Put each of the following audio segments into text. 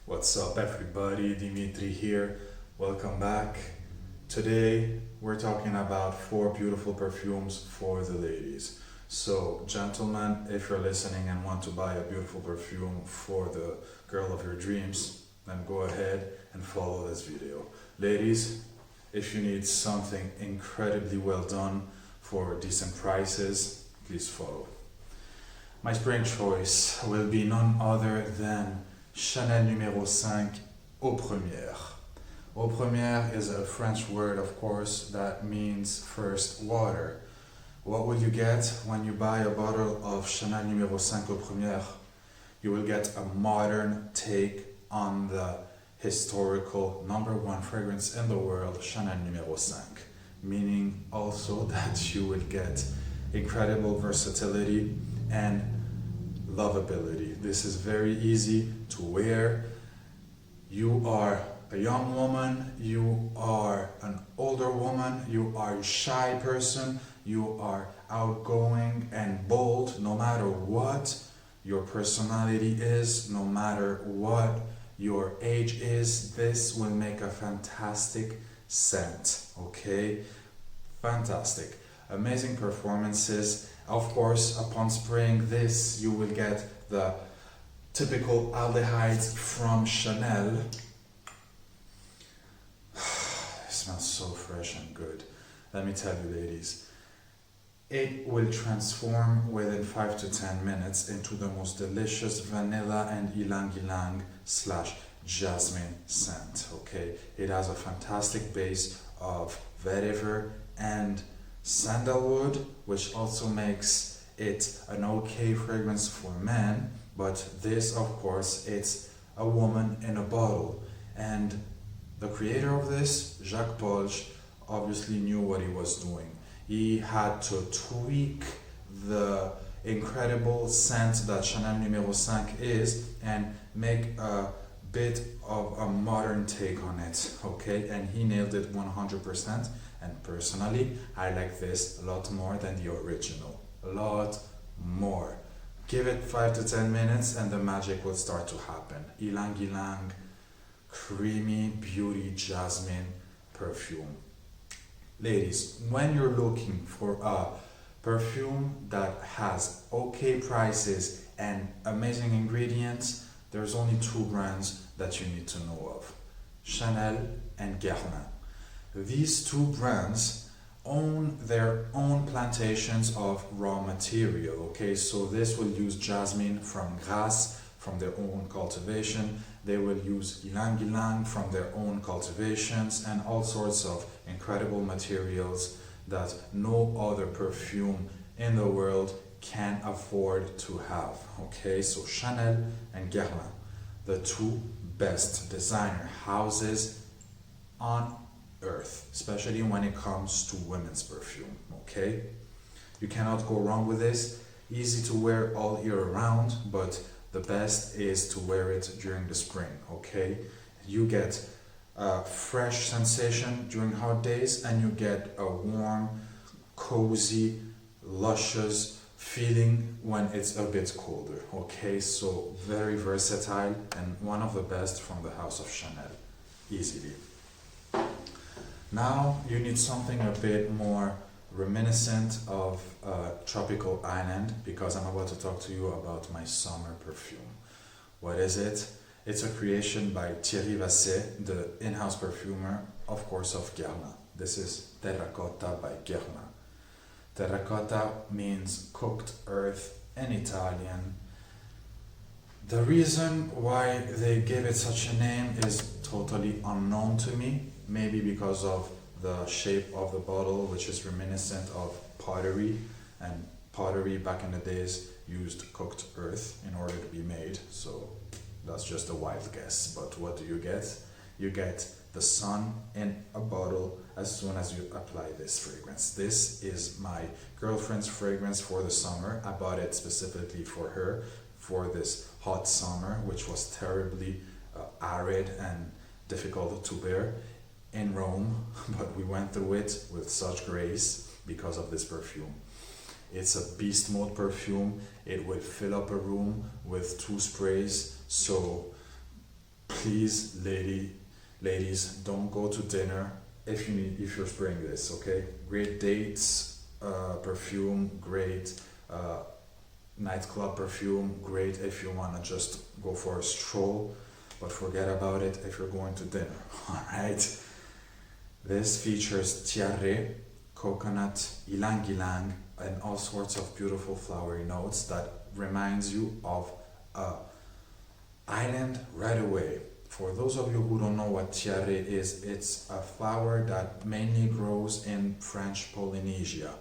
What's up, everybody? Dimitri here. Welcome back. Today, we're talking about four beautiful perfumes for the ladies. So, gentlemen, if you're listening and want to buy a beautiful perfume for the girl of your dreams, then go ahead and follow this video. Ladies, if you need something incredibly well done for decent prices, please follow. My spring choice will be none other than Chanel numéro 5 Eau Première. Eau Première is a French word, of course, that means first water. What will you get when you buy a bottle of Chanel numéro 5 Eau Première? You will get a modern take on the historical number one fragrance in the world, Chanel numéro 5. Meaning also that you will get incredible versatility and lovability. This is very easy to wear. You are a young woman, you are an older woman, you are a shy person, you are outgoing and bold, no matter what your personality is, no matter what your age is, this will make a fantastic scent, okay? Fantastic. Amazing performances. Of course, upon spraying this, you will get the typical aldehydes from Chanel. It smells so fresh and good. Let me tell you, ladies, it will transform within 5 to 10 minutes into the most delicious vanilla and ylang-ylang / jasmine scent, okay? It has a fantastic base of vetiver and sandalwood, which also makes it an okay fragrance for men, but this, of course, it's a woman in a bottle. And the creator of this, Jacques Polge, obviously knew what he was doing. He had to tweak the incredible scent that Chanel numéro 5 is and make a bit of a modern take on it, okay? And he nailed it 100%. And personally, I like this a lot more than the original. A lot more. Give it 5 to 10 minutes and the magic will start to happen. Ylang ylang, creamy beauty jasmine perfume. Ladies, when you're looking for a perfume that has okay prices and amazing ingredients, there's only two brands that you need to know of. Chanel and Guerlain. These two brands own their own plantations of raw material, okay? So this will use jasmine from Grasse, from their own cultivation. They will use ylang ylang from their own cultivations and all sorts of incredible materials that no other perfume in the world can afford to have, okay? So Chanel and Guerlain, the two best designer houses on earth, especially when it comes to women's perfume, okay? You cannot go wrong with this. Easy to wear all year round, but the best is to wear it during the spring, okay? You get a fresh sensation during hot days and you get a warm, cozy, luscious feeling when it's a bit colder, okay? So very versatile and one of the best from the house of Chanel, easily. Now you need something a bit more reminiscent of a tropical island because I'm about to talk to you about my summer perfume. What is it? It's a creation by Thierry Vasset, the in-house perfumer, of course, of Guerlain. This is Terracotta by Guerlain. Terracotta means cooked earth in Italian. The reason why they gave it such a name is totally unknown to me. Maybe because of the shape of the bottle, which is reminiscent of pottery, and pottery back in the days used cooked earth in order to be made, so that's just a wild guess. But what do you get? You get the sun in a bottle as soon as you apply this fragrance. This is my girlfriend's fragrance for the summer. I bought it specifically for her for this hot summer, which was terribly arid and difficult to bear in Rome, but we went through it with such grace because of this perfume. It's a beast mode perfume. It will fill up a room with 2 sprays, so Please, ladies, don't go to dinner if you're spraying this, okay? Great dates, perfume, great. Nightclub perfume, great if you want to just go for a stroll, but forget about it if you're going to dinner. Alright? This features tiare, coconut, ylang ylang, and all sorts of beautiful flowery notes that reminds you of a island right away. For those of you who don't know what tiare is, it's a flower that mainly grows in French Polynesia.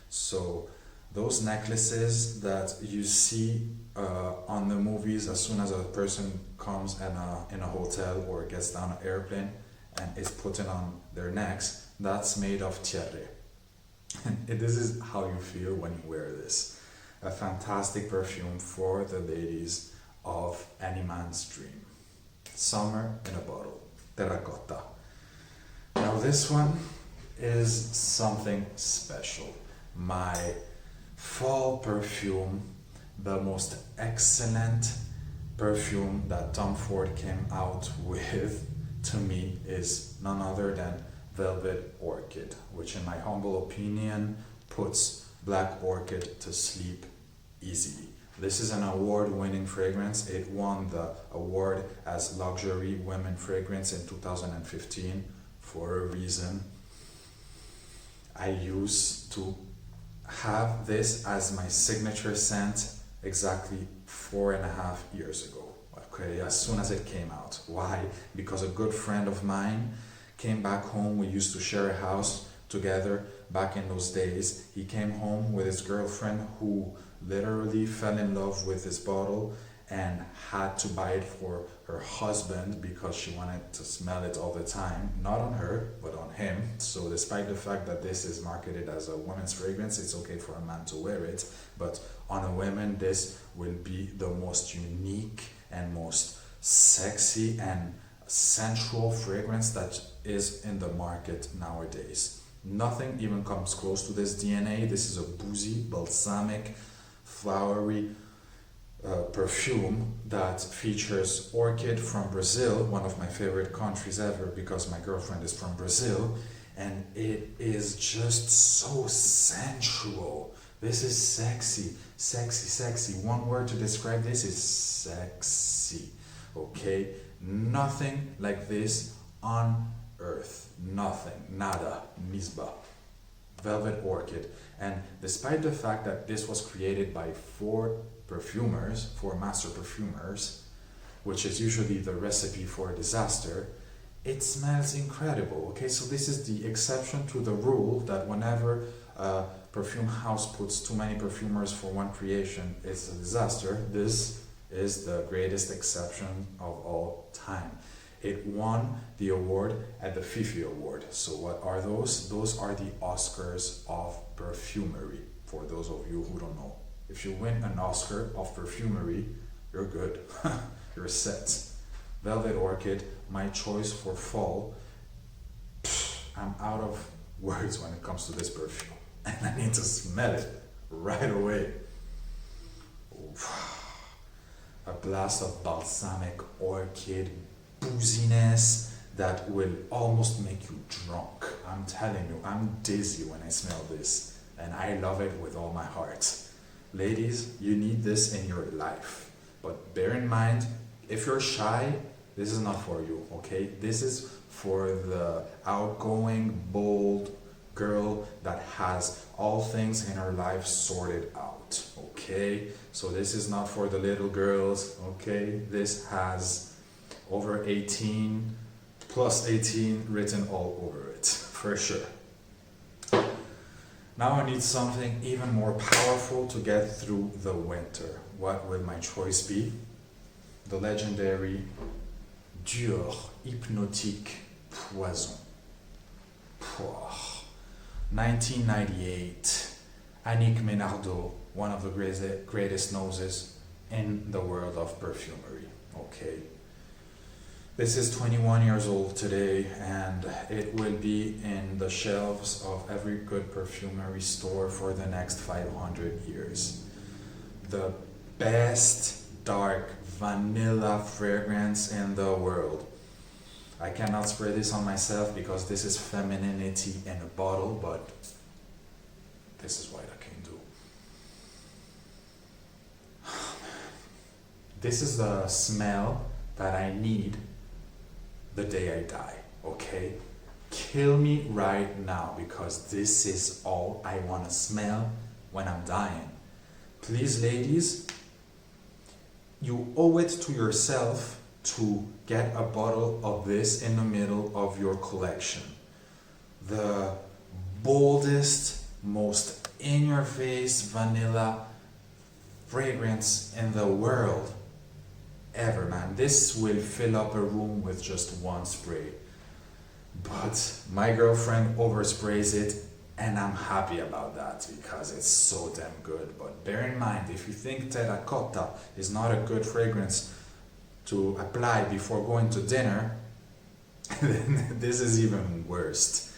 So those necklaces that you see on the movies as soon as a person comes in a hotel or gets down an airplane and is putting on their necks, that's made of tiare. This is how you feel when you wear this. A fantastic perfume for the ladies of any man's dream. Summer in a bottle. Terracotta. Now this one is something special. My fall perfume, the most excellent perfume that Tom Ford came out with, to me, is none other than Velvet Orchid, which in my humble opinion puts Black Orchid to sleep easily. This is an award-winning fragrance. It won the award as Luxury Women Fragrance in 2015 for a reason. I used to have this as my signature scent exactly 4.5 years ago. Okay, as soon as it came out. Why? Because a good friend of mine came back home. We used to share a house together back in those days. He came home with his girlfriend who literally fell in love with this bottle and had to buy it for her husband because she wanted to smell it all the time. Not on her, but on him. So despite the fact that this is marketed as a woman's fragrance, it's okay for a man to wear it. But on a woman, this will be the most unique and most sexy and sensual fragrance that is in the market nowadays. Nothing even comes close to this DNA. This is a boozy, balsamic, flowery perfume that features orchid from Brazil, one of my favorite countries ever because my girlfriend is from Brazil, and it is just so sensual. This is sexy, sexy, sexy. One word to describe this is sexy. Okay? Nothing like this on earth. Nothing. Nada. Misba. Velvet Orchid. And despite the fact that this was created by four master perfumers, which is usually the recipe for a disaster, it smells incredible. Okay, so this is the exception to the rule that whenever a perfume house puts too many perfumers for one creation, it's a disaster. This is the greatest exception of all time. It won the award at the Fifi Award. So what are those? Those are the Oscars of perfumery, for those of you who don't know. If you win an Oscar of perfumery, you're good. You're set. Velvet Orchid, my choice for fall. I'm out of words when it comes to this perfume. And I need to smell it right away. A blast of balsamic orchid booziness that will almost make you drunk. I'm telling you, I'm dizzy when I smell this. And I love it with all my heart. Ladies, you need this in your life. But bear in mind, if you're shy, this is not for you, okay? This is for the outgoing, bold girl that has all things in her life sorted out, okay? So this is not for the little girls, okay? This has over 18, plus 18 written all over it, for sure. Now I need something even more powerful to get through the winter. What will my choice be? The legendary Dior Hypnotic Poison. 1998. Annick Menardot, one of the greatest noses in the world of perfumery. Okay. This is 21 years old today, and it will be in the shelves of every good perfumery store for the next 500 years. The best dark vanilla fragrance in the world. I cannot spray this on myself because this is femininity in a bottle, but this is what I can do. This is the smell that I need the day I die, okay? Kill me right now because this is all I want to smell when I'm dying. Please, ladies, you owe it to yourself to get a bottle of this in the middle of your collection. The boldest, most in-your-face vanilla fragrance in the world ever, man. This will fill up a room with just one spray. But my girlfriend oversprays it, and I'm happy about that because it's so damn good. But bear in mind, if you think Terracotta is not a good fragrance to apply before going to dinner, then this is even worse.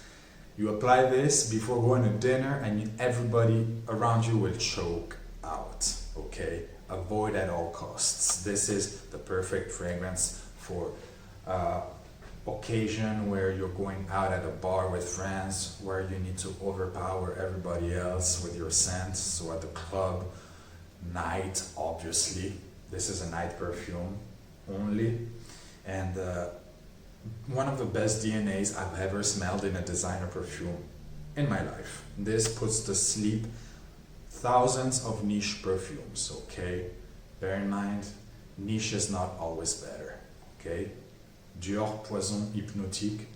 You apply this before going to dinner and everybody around you will choke out, okay? Avoid at all costs. This is the perfect fragrance for occasion where you're going out at a bar with friends, where you need to overpower everybody else with your scent. So at the club, night, obviously. This is a night perfume only. And one of the best DNAs I've ever smelled in a designer perfume in my life. This puts to sleep thousands of niche perfumes, okay? Bear in mind, niche is not always better, okay? Dior Poison Hypnotic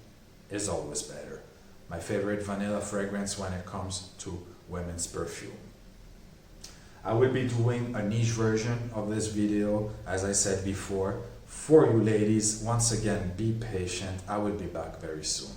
is always better. My favorite vanilla fragrance when it comes to women's perfume. I will be doing a niche version of this video, as I said before. For you ladies, once again, be patient. I will be back very soon.